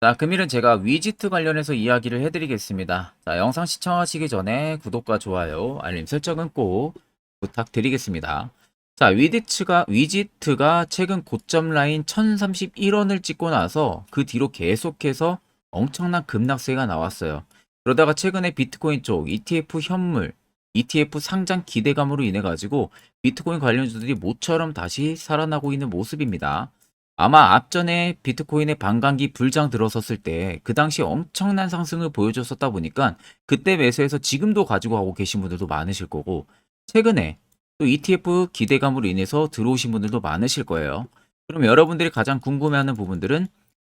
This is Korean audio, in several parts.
자, 금일은 제가 위지트 관련해서 이야기를 해드리겠습니다. 자, 영상 시청하시기 전에 구독과 좋아요, 알림 설정은 꼭 부탁드리겠습니다. 자, 위지트가 최근 고점 라인 1031원을 찍고 나서 그 뒤로 계속해서 엄청난 급락세가 나왔어요. 그러다가 최근에 비트코인 쪽 ETF 현물, ETF 상장 기대감으로 인해 가지고 비트코인 관련주들이 모처럼 다시 살아나고 있는 모습입니다. 아마 앞전에 비트코인의 반감기 불장 들어섰을 때 그 당시 엄청난 상승을 보여줬었다 보니까 그때 매수해서 지금도 가지고 가고 계신 분들도 많으실 거고, 최근에 또 ETF 기대감으로 인해서 들어오신 분들도 많으실 거예요. 그럼 여러분들이 가장 궁금해하는 부분들은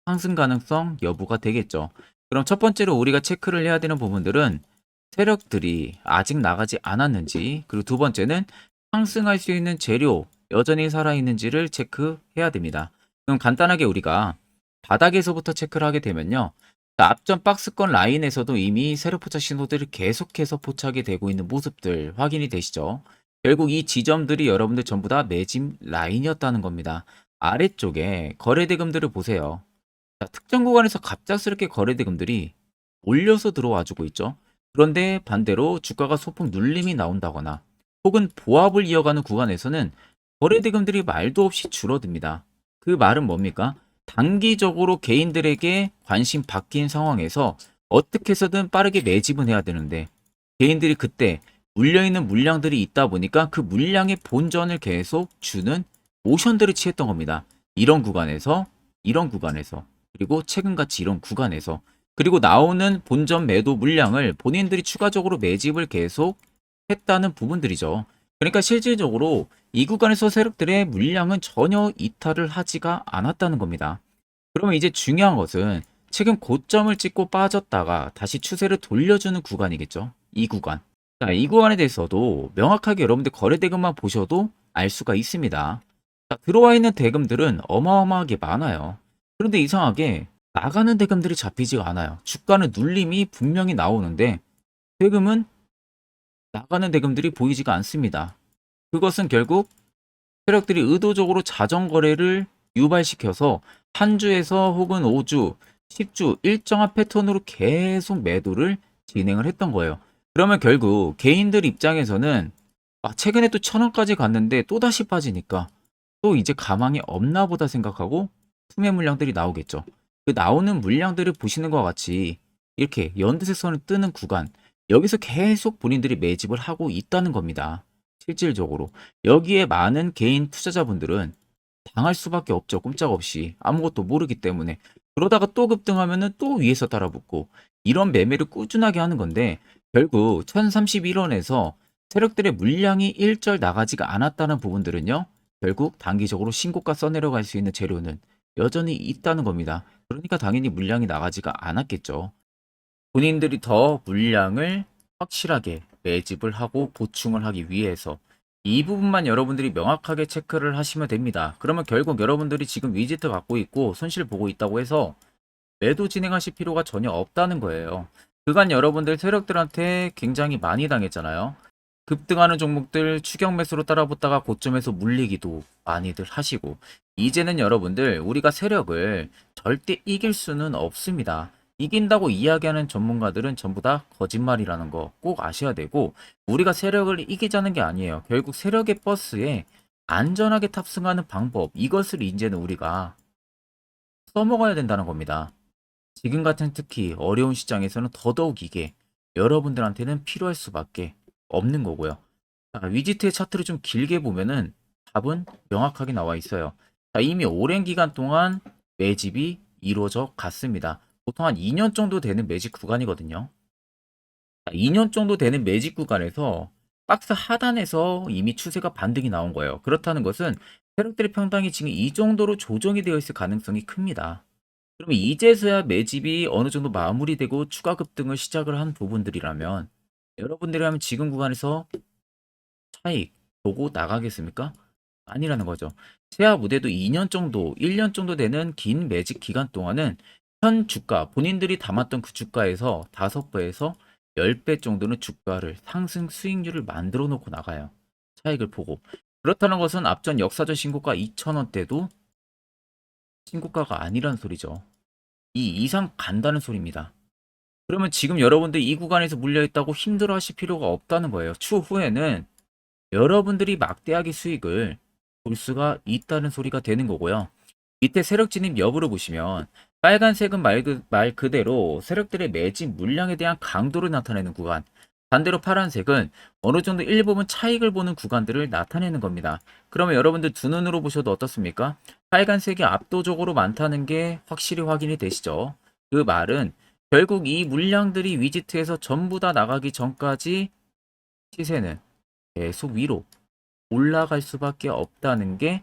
상승 가능성 여부가 되겠죠. 그럼 첫 번째로 우리가 체크를 해야 되는 부분들은 세력들이 아직 나가지 않았는지, 그리고 두 번째는 상승할 수 있는 재료 여전히 살아있는지를 체크해야 됩니다. 그럼 간단하게 우리가 바닥에서부터 체크를 하게 되면요. 앞전 박스권 라인에서도 이미 세력 포착 신호들이 계속해서 포착이 되고 있는 모습들 확인이 되시죠? 결국 이 지점들이 여러분들 전부 다 매집 라인이었다는 겁니다. 아래쪽에 거래대금들을 보세요. 자, 특정 구간에서 갑작스럽게 거래대금들이 올려서 들어와 주고 있죠. 그런데 반대로 주가가 소폭 눌림이 나온다거나 혹은 보합을 이어가는 구간에서는 거래대금들이 말도 없이 줄어듭니다. 그 말은 뭡니까? 단기적으로 개인들에게 관심 바뀐 상황에서 어떻게 해서든 빠르게 매집은 해야 되는데, 개인들이 그때 물려있는 물량들이 있다 보니까 그 물량의 본전을 계속 주는 모션들을 취했던 겁니다. 이런 구간에서, 이런 구간에서, 그리고 최근같이 이런 구간에서, 그리고 나오는 본전 매도 물량을 본인들이 추가적으로 매집을 계속 했다는 부분들이죠. 그러니까 실질적으로 이 구간에서 세력들의 물량은 전혀 이탈을 하지가 않았다는 겁니다. 그러면 이제 중요한 것은 최근 고점을 찍고 빠졌다가 다시 추세를 돌려주는 구간이겠죠. 이 구간. 자, 이 구간에 대해서도 명확하게 여러분들 거래 대금만 보셔도 알 수가 있습니다. 자, 들어와 있는 대금들은 어마어마하게 많아요. 그런데 이상하게 나가는 대금들이 잡히지가 않아요. 주가는 눌림이 분명히 나오는데 대금은 나가는 대금들이 보이지가 않습니다. 그것은 결국 세력들이 의도적으로 자전거래를 유발시켜서 한 주에서 혹은 5주, 10주 일정한 패턴으로 계속 매도를 진행을 했던 거예요. 그러면 결국 개인들 입장에서는 최근에 또 1,000원까지 갔는데 또다시 빠지니까 또 이제 가망이 없나 보다 생각하고 투매 물량들이 나오겠죠. 그 나오는 물량들을 보시는 것과 같이 이렇게 연두색선을 뜨는 구간, 여기서 계속 본인들이 매집을 하고 있다는 겁니다. 실질적으로. 여기에 많은 개인 투자자분들은 당할 수밖에 없죠. 꼼짝없이. 아무것도 모르기 때문에. 그러다가 또 급등하면은 또 위에서 따라붙고 이런 매매를 꾸준하게 하는 건데, 결국 1031원에서 세력들의 물량이 일절 나가지가 않았다는 부분들은요. 결국 단기적으로 신고가 써내려갈 수 있는 재료는 여전히 있다는 겁니다. 그러니까 당연히 물량이 나가지가 않았겠죠. 본인들이 더 물량을 확실하게 매집을 하고 보충을 하기 위해서 이 부분만 여러분들이 명확하게 체크를 하시면 됩니다. 그러면 결국 여러분들이 지금 위지트 갖고 있고 손실 보고 있다고 해서 매도 진행하실 필요가 전혀 없다는 거예요. 그간 여러분들 세력들한테 굉장히 많이 당했잖아요. 급등하는 종목들 추격 매수로 따라붙다가 고점에서 물리기도 많이들 하시고, 이제는 여러분들 우리가 세력을 절대 이길 수는 없습니다. 이긴다고 이야기하는 전문가들은 전부 다 거짓말이라는 거 꼭 아셔야 되고, 우리가 세력을 이기자는 게 아니에요. 결국 세력의 버스에 안전하게 탑승하는 방법, 이것을 이제는 우리가 써먹어야 된다는 겁니다. 지금 같은 특히 어려운 시장에서는 더더욱 이게 여러분들한테는 필요할 수밖에 없는 거고요. 자, 위지트의 차트를 좀 길게 보면은 답은 명확하게 나와 있어요. 자, 이미 오랜 기간 동안 매집이 이루어져 갔습니다. 보통 한 2년 정도 되는 매집 구간이거든요. 자, 2년 정도 되는 매집 구간에서 박스 하단에서 이미 추세가 반등이 나온 거예요. 그렇다는 것은 세력들의 평당이 지금 이 정도로 조정이 되어 있을 가능성이 큽니다. 그러면 이제서야 매집이 어느 정도 마무리되고 추가 급등을 시작을 한 부분들이라면 여러분들이라면 지금 구간에서 차익 보고 나가겠습니까? 아니라는 거죠. 세아 무대도 2년 정도, 1년 정도 되는 긴 매직 기간 동안은 현 주가, 본인들이 담았던 그 주가에서 5배에서 10배 정도는 주가를 상승 수익률을 만들어 놓고 나가요. 차익을 보고. 그렇다는 것은 앞전 역사적 신고가 2,000원대도 신고가가 아니란 소리죠. 이 이상 간다는 소리입니다. 그러면 지금 여러분들 이 구간에서 물려있다고 힘들어 하실 필요가 없다는 거예요. 추후에는 여러분들이 막대하게 수익을 볼 수가 있다는 소리가 되는 거고요. 밑에 세력 진입 여부를 보시면 빨간색은 말 그대로 세력들의 매집 물량에 대한 강도를 나타내는 구간, 반대로 파란색은 어느 정도 일부분 차익을 보는 구간들을 나타내는 겁니다. 그러면 여러분들 두 눈으로 보셔도 어떻습니까? 빨간색이 압도적으로 많다는 게 확실히 확인이 되시죠? 그 말은 결국 이 물량들이 위지트에서 전부 다 나가기 전까지 시세는 계속 위로 올라갈 수밖에 없다는 게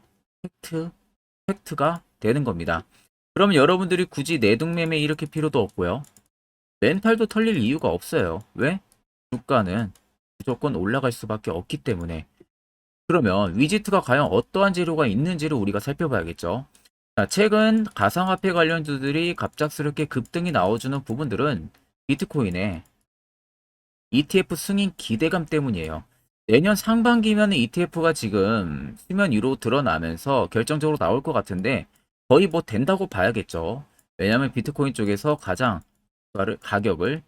팩트가 되는 겁니다. 그러면 여러분들이 굳이 내동매매 일으킬 필요도 없고요. 멘탈도 털릴 이유가 없어요. 왜? 주가는 무조건 올라갈 수밖에 없기 때문에. 그러면 위지트가 과연 어떠한 재료가 있는지를 우리가 살펴봐야겠죠. 자, 최근 가상화폐 관련주들이 갑작스럽게 급등이 나와주는 부분들은 비트코인의 ETF 승인 기대감 때문이에요. 내년 상반기면 ETF가 지금 수면 위로 드러나면서 결정적으로 나올 것 같은데 거의 뭐 된다고 봐야겠죠. 왜냐하면 비트코인 쪽에서 가장 가격을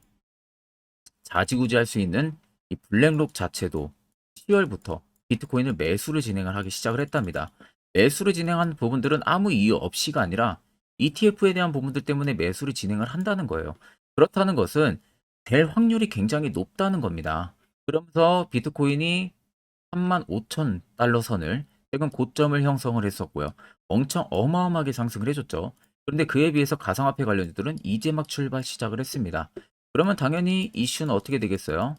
좌지우지할 수 있는 이 블랙록 자체도 10월부터 비트코인을 매수를 진행을 하기 시작을 했답니다. 매수를 진행한 부분들은 아무 이유 없이가 아니라 ETF에 대한 부분들 때문에 매수를 진행을 한다는 거예요. 그렇다는 것은 될 확률이 굉장히 높다는 겁니다. 그러면서 비트코인이 35,000달러 선을 최근 고점을 형성을 했었고요. 엄청 어마어마하게 상승을 해줬죠. 그런데 그에 비해서 가상화폐 관련주들은 이제 막 출발 시작을 했습니다. 그러면 당연히 이슈는 어떻게 되겠어요?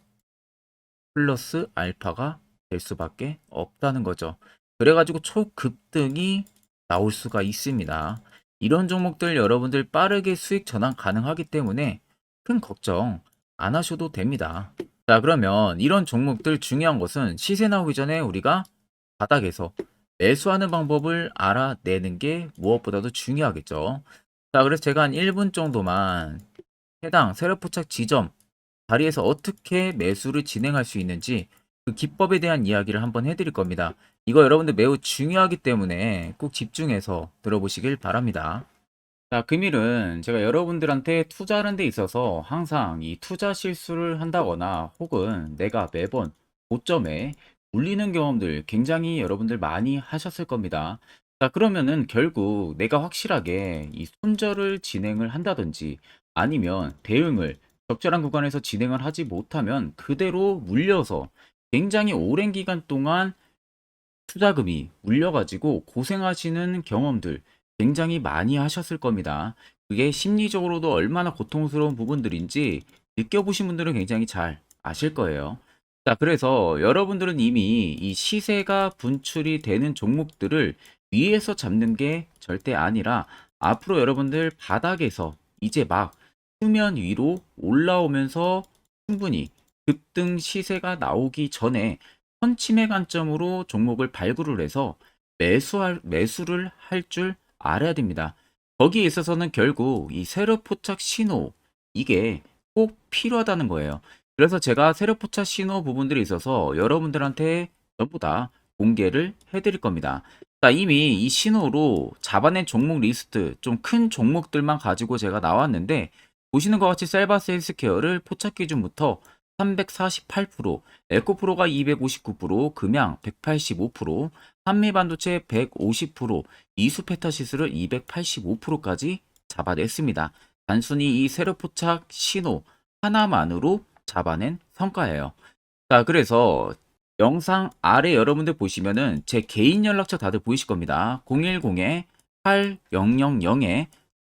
플러스 알파가 될 수밖에 없다는 거죠. 그래가지고 초급등이 나올 수가 있습니다. 이런 종목들 여러분들 빠르게 수익 전환 가능하기 때문에 큰 걱정 안 하셔도 됩니다. 자, 그러면 이런 종목들 중요한 것은 시세 나오기 전에 우리가 바닥에서 매수하는 방법을 알아내는 게 무엇보다도 중요하겠죠. 자, 그래서 제가 한 1분 정도만 해당 세력포착 지점 자리에서 어떻게 매수를 진행할 수 있는지 그 기법에 대한 이야기를 한번 해드릴 겁니다. 이거 여러분들 매우 중요하기 때문에 꼭 집중해서 들어보시길 바랍니다. 자, 금일은 제가 여러분들한테 투자하는 데 있어서 항상 이 투자 실수를 한다거나 혹은 내가 매번 고점에 물리는 경험들 굉장히 여러분들 많이 하셨을 겁니다. 자, 그러면은 결국 내가 확실하게 이 손절을 진행을 한다든지 아니면 대응을 적절한 구간에서 진행을 하지 못하면 그대로 물려서 굉장히 오랜 기간 동안 투자금이 물려가지고 고생하시는 경험들 굉장히 많이 하셨을 겁니다. 그게 심리적으로도 얼마나 고통스러운 부분들인지 느껴보신 분들은 굉장히 잘 아실 거예요. 자, 그래서 여러분들은 이미 이 시세가 분출이 되는 종목들을 위에서 잡는 게 절대 아니라 앞으로 여러분들 바닥에서 이제 막 수면 위로 올라오면서 충분히 급등 시세가 나오기 전에 선침의 관점으로 종목을 발굴을 해서 매수를 할 줄 알아야 됩니다. 거기에 있어서는 결국 이 세력 포착 신호 이게 꼭 필요하다는 거예요. 그래서 제가 세력 포착 신호 부분들이 있어서 여러분들한테 전부 다 공개를 해드릴 겁니다. 자, 이미 이 신호로 잡아낸 종목 리스트 좀 큰 종목들만 가지고 제가 나왔는데 보시는 것 같이 셀바스 헬스케어를 포착 기준부터 348%, 에코프로가 259%, 금양 185%, 한미반도체 150%, 이수페타시스를 285%까지 잡아냈습니다. 단순히 이 세력포착 신호 하나만으로 잡아낸 성과예요. 자, 그래서 영상 아래 여러분들 보시면은 제 개인 연락처 다들 보이실 겁니다.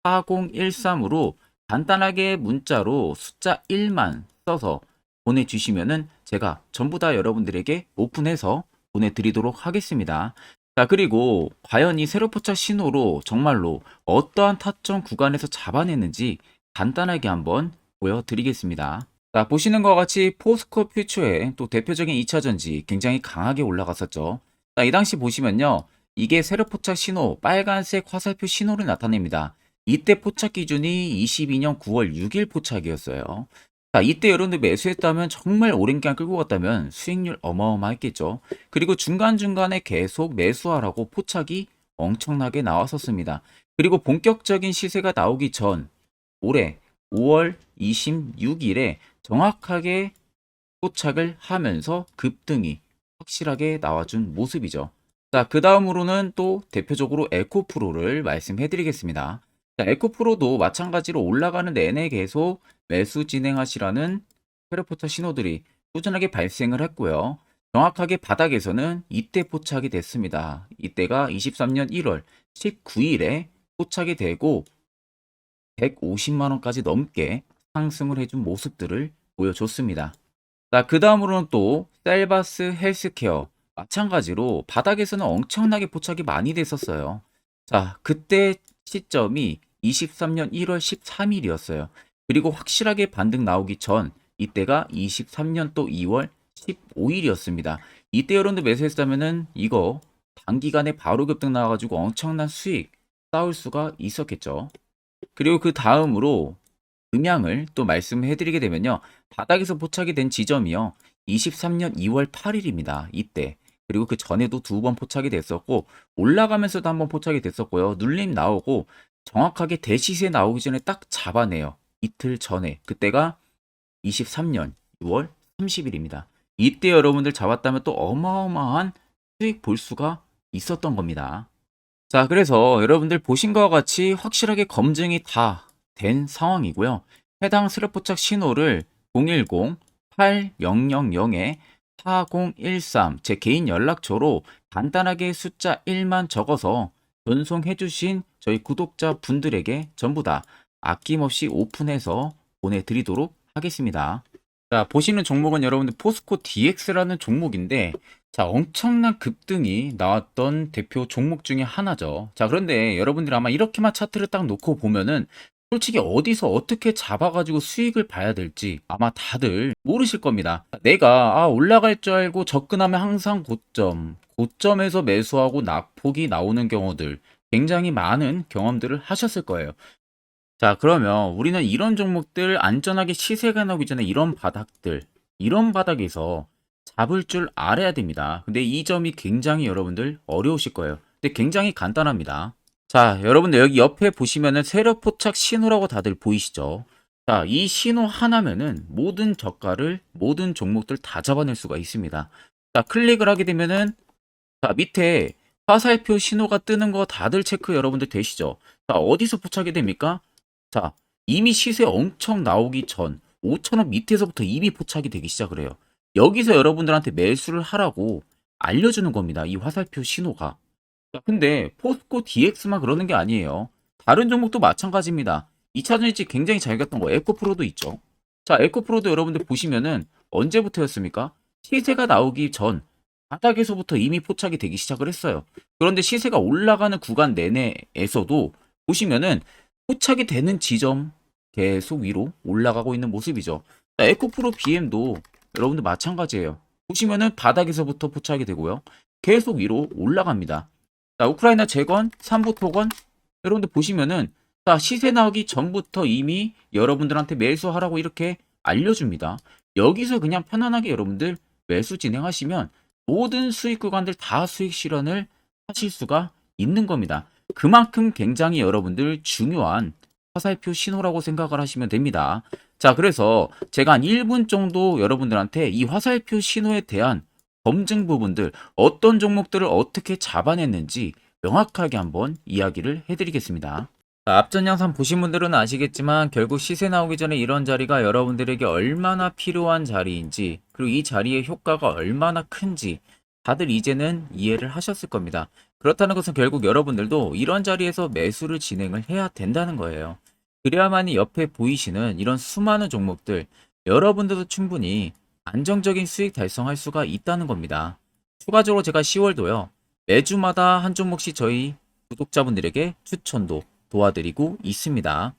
010-8013-4013으로 간단하게 문자로 숫자 1만 써서 보내주시면은 제가 전부 다 여러분들에게 오픈해서 보내드리도록 하겠습니다. 자, 그리고 과연 이 세로포착 신호로 정말로 어떠한 타점 구간에서 잡아냈는지 간단하게 한번 보여드리겠습니다. 자, 보시는 것과 같이 포스코 퓨처의 또 대표적인 2차전지 굉장히 강하게 올라갔었죠. 자, 이 당시 보시면요. 이게 세로포착 신호, 빨간색 화살표 신호를 나타냅니다. 이때 포착 기준이 22년 9월 6일 포착이었어요. 자, 이때 여러분들 매수했다면 정말 오랜 기간 끌고 갔다면 수익률 어마어마했겠죠. 그리고 중간중간에 계속 매수하라고 포착이 엄청나게 나왔었습니다. 그리고 본격적인 시세가 나오기 전 올해 5월 26일에 정확하게 포착을 하면서 급등이 확실하게 나와준 모습이죠. 자, 그 다음으로는 또 대표적으로 에코프로를 말씀해 드리겠습니다. 자, 에코프로도 마찬가지로 올라가는 내내 계속 매수 진행하시라는 페르포차 신호들이 꾸준하게 발생을 했고요. 정확하게 바닥에서는 이때 포착이 됐습니다. 이때가 23년 1월 19일에 포착이 되고 150만 원까지 넘게 상승을 해준 모습들을 보여줬습니다. 자, 그 다음으로는 또 셀바스 헬스케어 마찬가지로 바닥에서는 엄청나게 포착이 많이 됐었어요. 자, 그때 시점이 23년 1월 13일이었어요. 그리고 확실하게 반등 나오기 전 이때가 23년 또 2월 15일이었습니다. 이때 여러분들 매수했다면은 이거 단기간에 바로 급등 나와가지고 엄청난 수익 쌓을 수가 있었겠죠. 그리고 그 다음으로 음향을 또 말씀해 드리게 되면요. 바닥에서 포착이 된 지점이요. 23년 2월 8일입니다. 이때. 그리고 그 전에도 두 번 포착이 됐었고 올라가면서도 한번 포착이 됐었고요. 눌림 나오고 정확하게 대시세 나오기 전에 딱 잡아내요. 이틀 전에. 그때가 23년 6월 30일입니다. 이때 여러분들 잡았다면 또 어마어마한 수익 볼 수가 있었던 겁니다. 자, 그래서 여러분들 보신 것과 같이 확실하게 검증이 다 된 상황이고요. 해당 스랩포착 신호를 010-8000-4013 제 개인 연락처로 간단하게 숫자 1만 적어서 전송해 주신 저희 구독자 분들에게 전부 다 아낌없이 오픈해서 보내드리도록 하겠습니다. 자, 보시는 종목은 여러분들 포스코 DX라는 종목인데 자, 엄청난 급등이 나왔던 대표 종목 중에 하나죠. 자, 그런데 여러분들 아마 이렇게만 차트를 딱 놓고 보면은 솔직히 어디서 어떻게 잡아가지고 수익을 봐야 될지 아마 다들 모르실 겁니다. 내가 올라갈 줄 알고 접근하면 항상 고점에서 매수하고 낙폭이 나오는 경우들 굉장히 많은 경험들을 하셨을 거예요. 자, 그러면 우리는 이런 종목들 안전하게 시세가 나오기 전에 이런 바닥에서 잡을 줄 알아야 됩니다. 근데 이 점이 굉장히 여러분들 어려우실 거예요. 근데 굉장히 간단합니다. 자, 여러분들 여기 옆에 보시면은 세력 포착 신호라고 다들 보이시죠? 자, 이 신호 하나면은 모든 저가를 모든 종목들 다 잡아낼 수가 있습니다. 자, 클릭을 하게 되면은 자, 밑에 화살표 신호가 뜨는 거 다들 체크 여러분들 되시죠? 자, 어디서 포착이 됩니까? 자, 이미 시세 엄청 나오기 전 5,000원 밑에서부터 이미 포착이 되기 시작을 해요. 여기서 여러분들한테 매수를 하라고 알려주는 겁니다. 이 화살표 신호가. 자, 근데 포스코 DX만 그러는 게 아니에요. 다른 종목도 마찬가지입니다. 2차전 일찍 굉장히 잘 갔던 거 에코프로도 있죠. 자, 에코프로도 여러분들 보시면은 언제부터였습니까? 시세가 나오기 전 바닥에서부터 이미 포착이 되기 시작을 했어요. 그런데 시세가 올라가는 구간 내내에서도 보시면은 포착이 되는 지점 계속 위로 올라가고 있는 모습이죠. 자, 에코프로 BM도 여러분들 마찬가지예요. 보시면은 바닥에서부터 포착이 되고요. 계속 위로 올라갑니다. 자, 우크라이나 재건, 삼부 토건 여러분들 보시면은 자, 시세 나오기 전부터 이미 여러분들한테 매수하라고 이렇게 알려줍니다. 여기서 그냥 편안하게 여러분들 매수 진행하시면 모든 수익 구간들 다 수익 실현을 하실 수가 있는 겁니다. 그만큼 굉장히 여러분들 중요한 화살표 신호라고 생각을 하시면 됩니다. 자, 그래서 제가 한 1분 정도 여러분들한테 이 화살표 신호에 대한 검증 부분들, 어떤 종목들을 어떻게 잡아냈는지 명확하게 한번 이야기를 해드리겠습니다. 자, 앞전 영상 보신 분들은 아시겠지만 결국 시세 나오기 전에 이런 자리가 여러분들에게 얼마나 필요한 자리인지, 그리고 이 자리의 효과가 얼마나 큰지 다들 이제는 이해를 하셨을 겁니다. 그렇다는 것은 결국 여러분들도 이런 자리에서 매수를 진행을 해야 된다는 거예요. 그래야만이 옆에 보이시는 이런 수많은 종목들 여러분들도 충분히 안정적인 수익 달성할 수가 있다는 겁니다. 추가적으로 제가 10월도요. 매주마다 한 종목씩 저희 구독자분들에게 추천도 도와드리고 있습니다.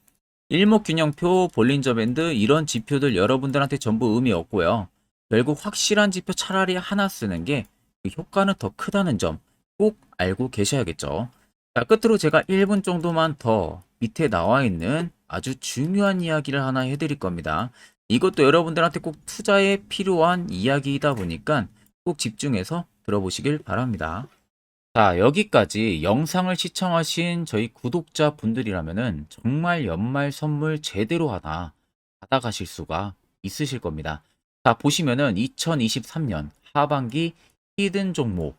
일목균형표, 볼린저 밴드 이런 지표들 여러분들한테 전부 의미 없고요. 결국 확실한 지표 차라리 하나 쓰는 게 그 효과는 더 크다는 점 꼭 알고 계셔야겠죠. 자, 끝으로 제가 1분 정도만 더 밑에 나와 있는 아주 중요한 이야기를 하나 해드릴 겁니다. 이것도 여러분들한테 꼭 투자에 필요한 이야기이다 보니까 꼭 집중해서 들어보시길 바랍니다. 자, 여기까지 영상을 시청하신 저희 구독자분들이라면은 정말 연말 선물 제대로 하나 받아가실 수가 있으실 겁니다. 자, 보시면은 2023년 하반기 히든 종목,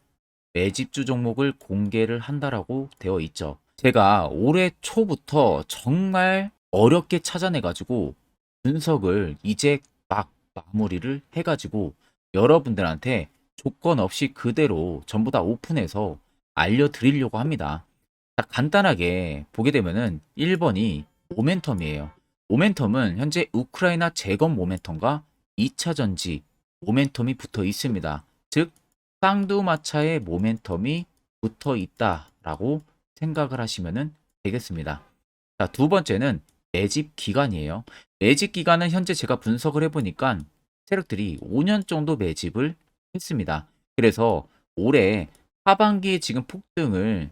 매집주 종목을 공개를 한다라고 되어 있죠. 제가 올해 초부터 정말 어렵게 찾아내가지고 분석을 이제 막 마무리를 해가지고 여러분들한테 조건 없이 그대로 전부 다 오픈해서 알려드리려고 합니다. 자, 간단하게 보게 되면은 1번이 모멘텀이에요. 모멘텀은 현재 우크라이나 재건 모멘텀과 2차 전지 모멘텀이 붙어 있습니다. 즉 쌍두마차의 모멘텀이 붙어 있다라고 생각을 하시면 되겠습니다. 자, 두 번째는 매집 기간이에요. 매집 기간은 현재 제가 분석을 해보니까 세력들이 5년 정도 매집을 했습니다. 그래서 올해 하반기에 지금 폭등을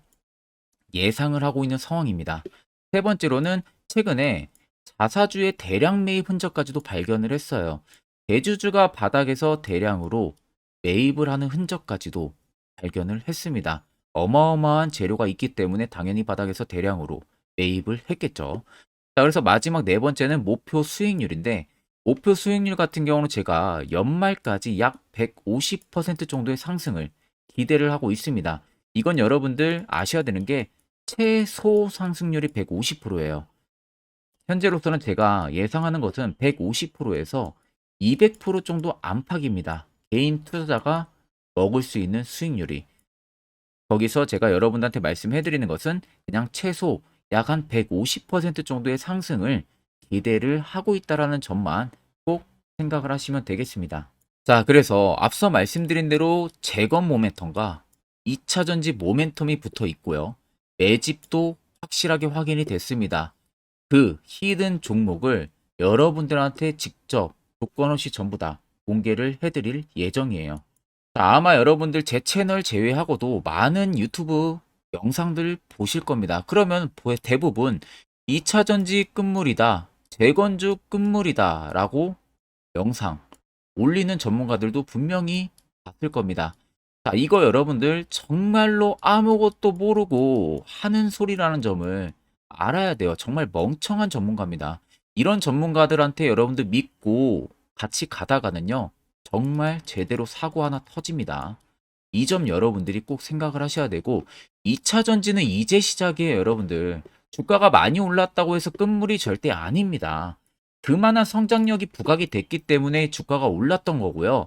예상을 하고 있는 상황입니다. 세 번째로는 최근에 자사주의 대량 매입 흔적까지도 발견을 했어요. 대주주가 바닥에서 대량으로 매입을 하는 흔적까지도 발견을 했습니다. 어마어마한 재료가 있기 때문에 당연히 바닥에서 대량으로 매입을 했겠죠. 자, 그래서 마지막 네 번째는 목표 수익률인데, 목표 수익률 같은 경우는 제가 연말까지 약 150% 정도의 상승을 기대를 하고 있습니다. 이건 여러분들 아셔야 되는 게 최소 상승률이 150%예요. 현재로서는 제가 예상하는 것은 150%에서 200% 정도 안팎입니다. 개인 투자자가 먹을 수 있는 수익률이. 거기서 제가 여러분들한테 말씀해 드리는 것은 그냥 최소 약 한 150% 정도의 상승을 기대를 하고 있다라는 점만 꼭 생각을 하시면 되겠습니다. 자, 그래서 앞서 말씀드린 대로 재건 모멘텀과 2차 전지 모멘텀이 붙어 있고요. 매집도 확실하게 확인이 됐습니다. 그 히든 종목을 여러분들한테 직접 조건 없이 전부 다 공개를 해드릴 예정이에요. 자, 아마 여러분들 제 채널 제외하고도 많은 유튜브 영상들 보실 겁니다. 그러면 대부분 2차 전지 끝물이다, 재건주 끝물이다 라고 영상 올리는 전문가들도 분명히 봤을 겁니다. 자, 이거 여러분들 정말로 아무것도 모르고 하는 소리라는 점을 알아야 돼요. 정말 멍청한 전문가입니다. 이런 전문가들한테 여러분들 믿고 같이 가다가는요, 정말 제대로 사고 하나 터집니다. 이 점 여러분들이 꼭 생각을 하셔야 되고, 2차 전지는 이제 시작이에요, 여러분들. 주가가 많이 올랐다고 해서 끝물이 절대 아닙니다. 그만한 성장력이 부각이 됐기 때문에 주가가 올랐던 거고요.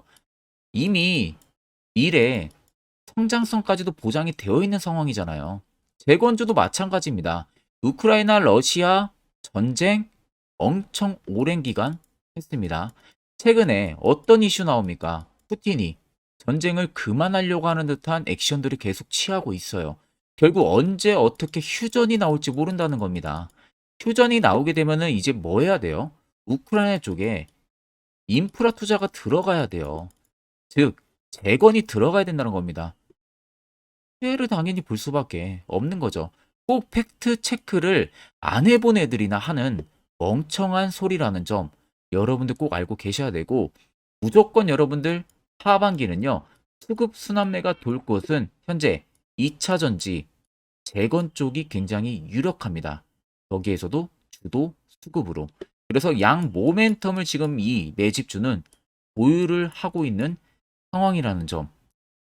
이미 미래 성장성까지도 보장이 되어 있는 상황이잖아요. 재건주도 마찬가지입니다. 우크라이나 러시아 전쟁 엄청 오랜 기간 했습니다. 최근에 어떤 이슈 나옵니까? 푸틴이 전쟁을 그만하려고 하는 듯한 액션들을 계속 취하고 있어요. 결국 언제 어떻게 휴전이 나올지 모른다는 겁니다. 휴전이 나오게 되면은 이제 뭐 해야 돼요? 우크라이나 쪽에 인프라 투자가 들어가야 돼요. 즉, 재건이 들어가야 된다는 겁니다. 피해를 당연히 볼 수밖에 없는 거죠. 꼭 팩트 체크를 안 해본 애들이나 하는 멍청한 소리라는 점 여러분들 꼭 알고 계셔야 되고, 무조건 여러분들 하반기는요, 수급 순환매가 돌 곳은 현재 2차 전지 재건 쪽이 굉장히 유력합니다. 거기에서도 주도 수급으로. 그래서 양 모멘텀을 지금 이 매집주는 보유를 하고 있는 상황이라는 점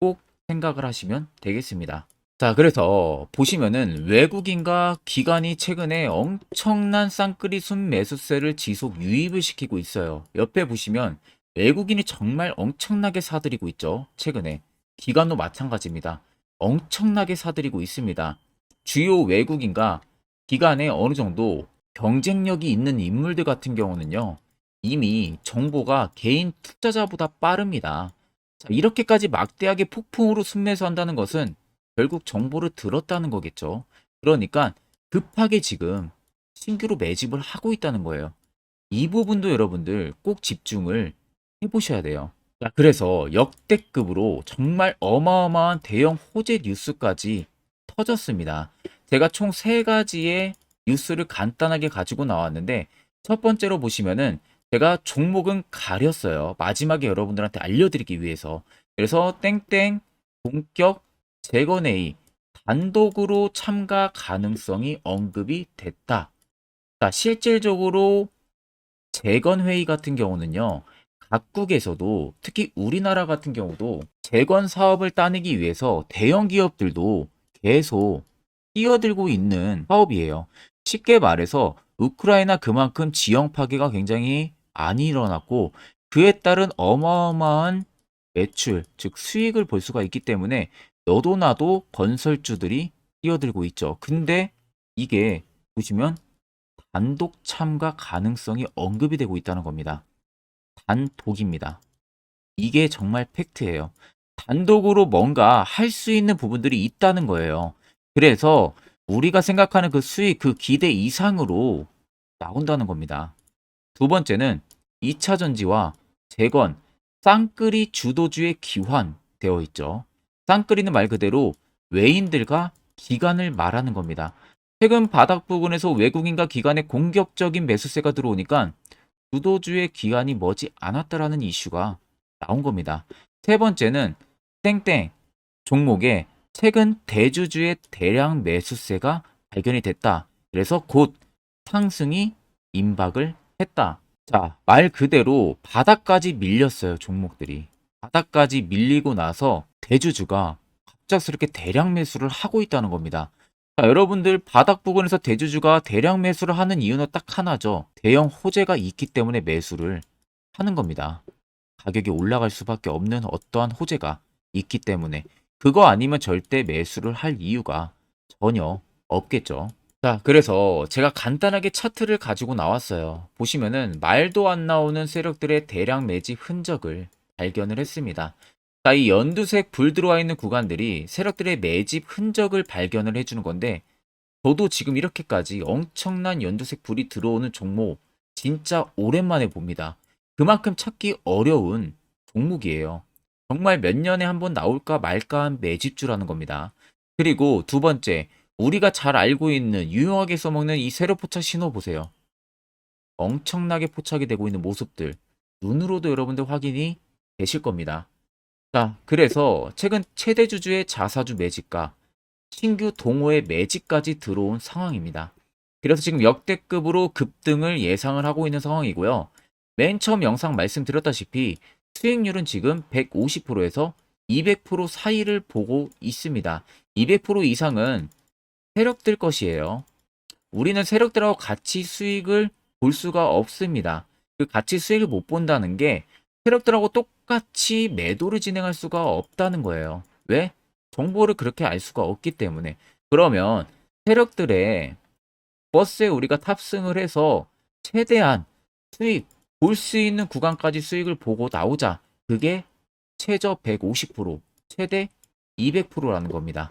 꼭 생각을 하시면 되겠습니다. 자, 그래서 보시면은 외국인과 기관이 최근에 엄청난 쌍끌이 순매수세를 지속 유입을 시키고 있어요. 옆에 보시면 외국인이 정말 엄청나게 사들이고 있죠. 최근에. 기관도 마찬가지입니다. 엄청나게 사들이고 있습니다. 주요 외국인과 기관에 어느 정도 경쟁력이 있는 인물들 같은 경우는요, 이미 정보가 개인 투자자보다 빠릅니다. 자, 이렇게까지 막대하게 폭풍으로 순매수한다는 것은 결국 정보를 들었다는 거겠죠. 그러니까 급하게 지금 신규로 매집을 하고 있다는 거예요. 이 부분도 여러분들 꼭 집중을 해보셔야 돼요. 자, 그래서 역대급으로 정말 어마어마한 대형 호재 뉴스까지 터졌습니다. 제가 총 세 가지의 뉴스를 간단하게 가지고 나왔는데, 첫 번째로 보시면은 제가 종목은 가렸어요. 마지막에 여러분들한테 알려드리기 위해서. 그래서 땡땡 본격 재건 A 단독으로 참가 가능성이 언급이 됐다. 자, 실질적으로 재건회의 같은 경우는요, 각국에서도 특히 우리나라 같은 경우도 재건 사업을 따내기 위해서 대형 기업들도 계속 뛰어들고 있는 사업이에요. 쉽게 말해서 우크라이나 그만큼 지형 파괴가 굉장히 많이 일어났고 그에 따른 어마어마한 매출, 즉 수익을 볼 수가 있기 때문에 너도 나도 건설주들이 뛰어들고 있죠. 근데 이게 보시면 단독 참가 가능성이 언급이 되고 있다는 겁니다. 단독입니다. 이게 정말 팩트예요. 단독으로 뭔가 할 수 있는 부분들이 있다는 거예요. 그래서 우리가 생각하는 그 수익, 그 기대 이상으로 나온다는 겁니다. 두 번째는 2차 전지와 재건, 쌍끌이 주도주의 기환되어 있죠. 쌍끌이는 말 그대로 외인들과 기관을 말하는 겁니다. 최근 바닥 부근에서 외국인과 기관의 공격적인 매수세가 들어오니까 주도주의 기관이 머지 않았다라는 이슈가 나온 겁니다. 세 번째는 땡땡 종목에 최근 대주주의 대량 매수세가 발견이 됐다. 그래서 곧 상승이 임박을 했다. 자, 말 그대로 바닥까지 밀렸어요, 종목들이. 바닥까지 밀리고 나서 대주주가 갑작스럽게 대량 매수를 하고 있다는 겁니다. 자, 여러분들 바닥 부근에서 대주주가 대량 매수를 하는 이유는 딱 하나죠. 대형 호재가 있기 때문에 매수를 하는 겁니다. 가격이 올라갈 수밖에 없는 어떠한 호재가 있기 때문에 그거 아니면 절대 매수를 할 이유가 전혀 없겠죠. 자, 그래서 제가 간단하게 차트를 가지고 나왔어요. 보시면은 말도 안 나오는 세력들의 대량 매집 흔적을 발견을 했습니다. 자, 이 연두색 불 들어와 있는 구간들이 세력들의 매집 흔적을 발견을 해주는 건데 저도 지금 이렇게까지 엄청난 연두색 불이 들어오는 종목 진짜 오랜만에 봅니다. 그만큼 찾기 어려운 종목이에요. 정말 몇 년에 한 번 나올까 말까 한 매집주라는 겁니다. 그리고 두 번째, 우리가 잘 알고 있는 유용하게 써먹는 이 세로 포착 신호 보세요. 엄청나게 포착이 되고 있는 모습들 눈으로도 여러분들 확인이 되실 겁니다. 자, 그래서 최근 최대 주주의 자사주 매집과 신규 동호회 매집까지 들어온 상황입니다. 그래서 지금 역대급으로 급등을 예상을 하고 있는 상황이고요. 맨 처음 영상 말씀드렸다시피 수익률은 지금 150%에서 200% 사이를 보고 있습니다. 200% 이상은 세력들 것이에요. 우리는 세력들하고 같이 수익을 볼 수가 없습니다. 그 같이 수익을 못 본다는 게 세력들하고 똑같이 매도를 진행할 수가 없다는 거예요. 왜? 정보를 그렇게 알 수가 없기 때문에. 그러면 세력들의 버스에 우리가 탑승을 해서 최대한 수익, 볼 수 있는 구간까지 수익을 보고 나오자. 그게 최저 150%, 최대 200%라는 겁니다.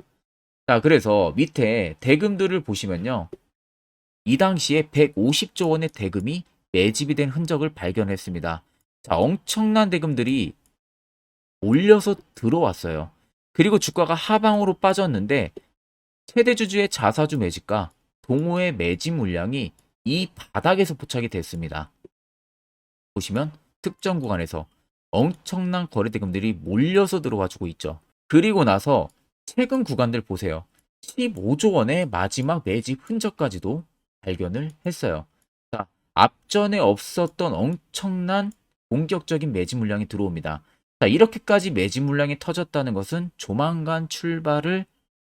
자, 그래서 밑에 대금들을 보시면요. 이 당시에 150조 원의 대금이 매집이 된 흔적을 발견했습니다. 자, 엄청난 대금들이 올려서 들어왔어요. 그리고 주가가 하방으로 빠졌는데 최대 주주의 자사주 매집과 동호회 매집 물량이 이 바닥에서 포착이 됐습니다. 보시면 특정 구간에서 엄청난 거래 대금들이 몰려서 들어와주고 있죠. 그리고 나서 최근 구간들 보세요. 15조 원의 마지막 매집 흔적까지도 발견을 했어요. 자, 앞전에 없었던 엄청난 공격적인 매집 물량이 들어옵니다. 자, 이렇게까지 매집 물량이 터졌다는 것은 조만간 출발을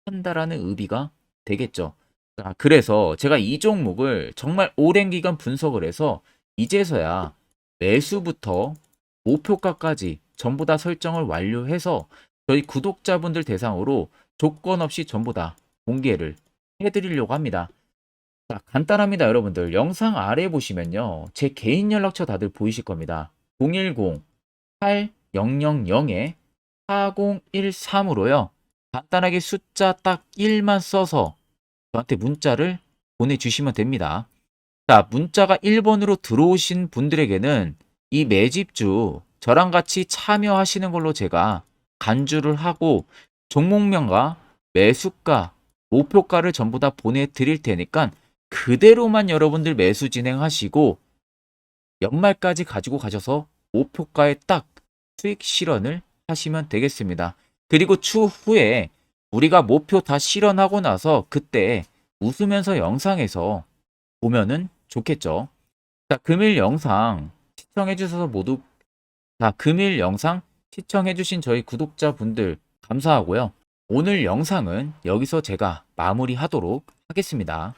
한다라는 의미가 되겠죠. 자, 그래서 제가 이 종목을 정말 오랜 기간 분석을 해서 이제서야 매수부터 목표가까지 전부 다 설정을 완료해서 저희 구독자분들 대상으로 조건 없이 전부 다 공개를 해드리려고 합니다. 자, 간단합니다, 여러분들. 영상 아래 보시면요. 제 개인 연락처 다들 보이실 겁니다. 010-8013-4013으로요. 간단하게 숫자 딱 1만 써서 저한테 문자를 보내주시면 됩니다. 자, 문자가 1번으로 들어오신 분들에게는 이 매집주 저랑 같이 참여하시는 걸로 제가 간주를 하고 종목명과 매수가, 목표가를 전부 다 보내드릴 테니까 그대로만 여러분들 매수 진행하시고 연말까지 가지고 가셔서 목표가에 딱 수익 실현을 하시면 되겠습니다. 그리고 추후에 우리가 목표 다 실현하고 나서 그때 웃으면서 영상에서 보면은 좋겠죠. 자, 금일 영상 시청해 주셔서 모두 금일 영상 시청해 주신 저희 구독자분들 감사하고요. 오늘 영상은 여기서 제가 마무리하도록 하겠습니다.